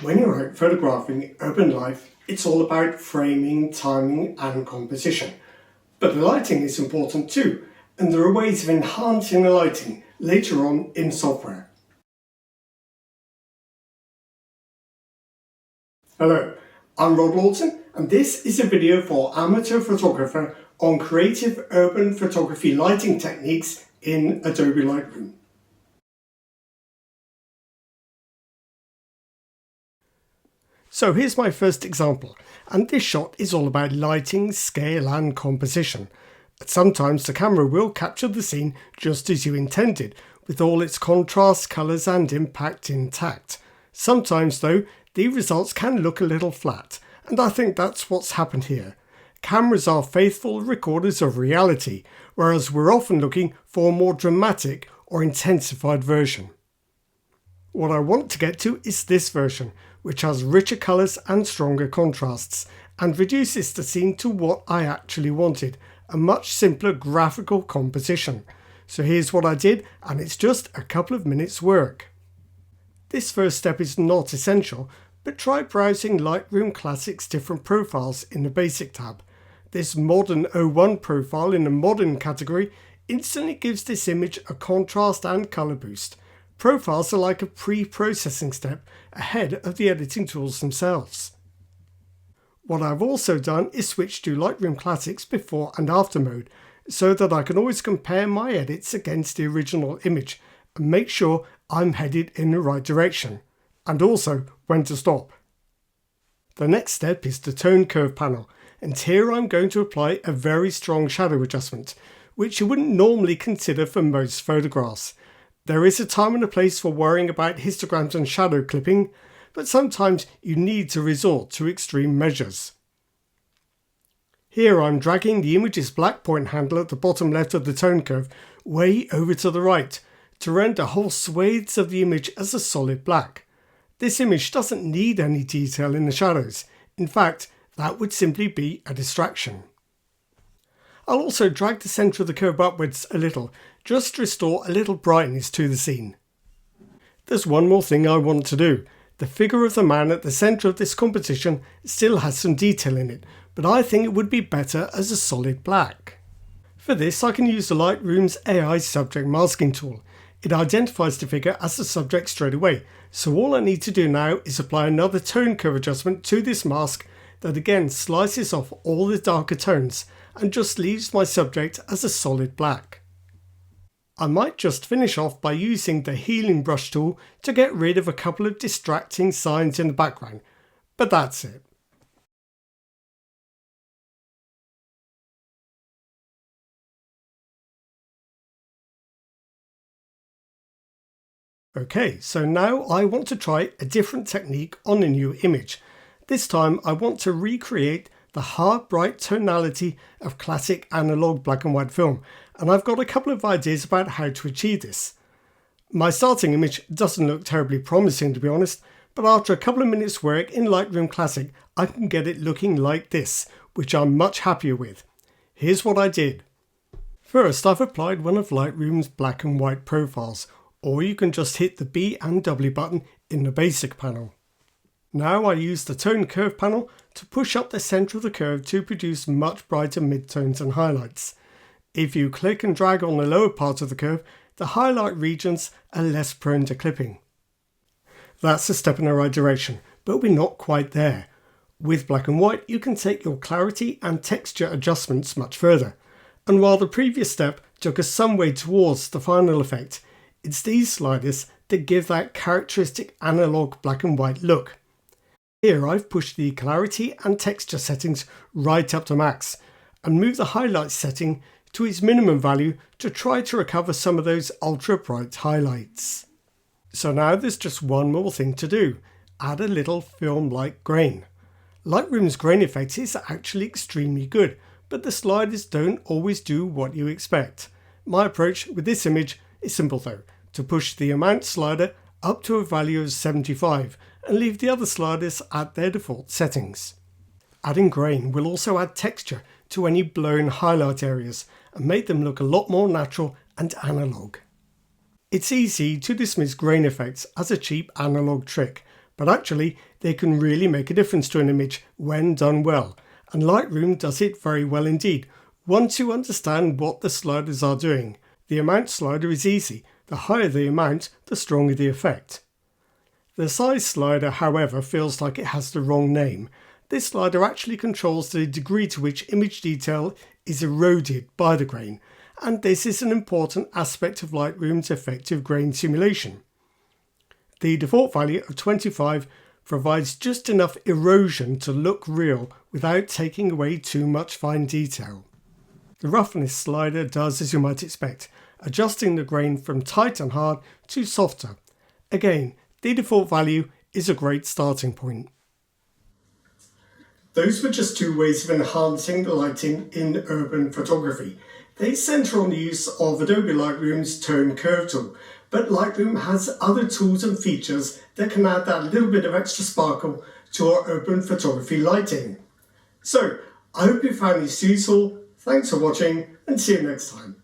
When you're out photographing urban life, it's all about framing, timing and composition. But the lighting is important too, and there are ways of enhancing the lighting later on in software. Hello, I'm Lawton, and this is a video for amateur photographer on creative urban photography lighting techniques in Adobe Lightroom. So here's my first example, and this shot is all about lighting, scale and composition. Sometimes the camera will capture the scene just as you intended, with all its contrast, colours and impact intact. Sometimes though, the results can look a little flat, and I think that's what's happened here. Cameras are faithful recorders of reality, whereas we're often looking for a more dramatic or intensified version. What I want to get to is this version, which has richer colours and stronger contrasts, and reduces the scene to what I actually wanted, a much simpler graphical composition. So here's what I did, and it's just a couple of minutes work. This first step is not essential, but try browsing Lightroom Classic's different profiles in the Basic tab. This Modern 01 profile in the Modern category instantly gives this image a contrast and colour boost. Profiles are like a pre-processing step ahead of the editing tools themselves. What I've also done is switch to Lightroom Classic's before and after mode, so that I can always compare my edits against the original image and make sure I'm headed in the right direction, and also when to stop. The next step is the Tone Curve panel, and here I'm going to apply a very strong shadow adjustment, which you wouldn't normally consider for most photographs. There is a time and a place for worrying about histograms and shadow clipping, but sometimes you need to resort to extreme measures. Here I'm dragging the image's black point handle at the bottom left of the tone curve way over to the right to render whole swathes of the image as a solid black. This image doesn't need any detail in the shadows. In fact, that would simply be a distraction. I'll also drag the centre of the curve upwards a little, just to restore a little brightness to the scene. There's one more thing I want to do. The figure of the man at the centre of this composition still has some detail in it, but I think it would be better as a solid black. For this I can use the Lightroom's AI subject masking tool. It identifies the figure as the subject straight away, so all I need to do now is apply another tone curve adjustment to this mask that again slices off all the darker tones and just leaves my subject as a solid black. I might just finish off by using the healing brush tool to get rid of a couple of distracting signs in the background, but that's it. Okay, so now I want to try a different technique on a new image. This time I want to recreate the hard bright tonality of classic analog black and white film, and I've got a couple of ideas about how to achieve this. My starting image doesn't look terribly promising to be honest, but after a couple of minutes work in Lightroom Classic I can get it looking like this, which I'm much happier with. Here's what I did. First I've applied one of Lightroom's black and white profiles, or you can just hit the B and W button in the Basic panel. Now I use the Tone Curve panel to push up the centre of the curve to produce much brighter midtones and highlights. If you click and drag on the lower part of the curve, the highlight regions are less prone to clipping. That's a step in the right direction, but we're not quite there. With black and white you can take your clarity and texture adjustments much further, and while the previous step took us some way towards the final effect, it's these sliders that give that characteristic analog black and white look. Here I've pushed the clarity and texture settings right up to max and moved the highlight setting to its minimum value to try to recover some of those ultra bright highlights. So now there's just one more thing to do, add a little film-like grain. Lightroom's grain effect is actually extremely good, but the sliders don't always do what you expect. My approach with this image is simple though, to push the amount slider up to a value of 75 and leave the other sliders at their default settings. Adding grain will also add texture to any blown highlight areas and make them look a lot more natural and analog. It's easy to dismiss grain effects as a cheap analog trick, but actually they can really make a difference to an image when done well, and Lightroom does it very well indeed once you understand what the sliders are doing. The amount slider is easy. The higher the amount, the stronger the effect. The size slider, however, feels like it has the wrong name. This slider actually controls the degree to which image detail is eroded by the grain, and this is an important aspect of Lightroom's effective grain simulation. The default value of 25 provides just enough erosion to look real without taking away too much fine detail. The roughness slider does as you might expect, adjusting the grain from tight and hard to softer. Again, the default value is a great starting point. Those were just two ways of enhancing the lighting in urban photography. They centre on the use of Adobe Lightroom's Tone Curve tool, but Lightroom has other tools and features that can add that little bit of extra sparkle to our urban photography lighting. So, I hope you found this useful. Thanks for watching and see you next time.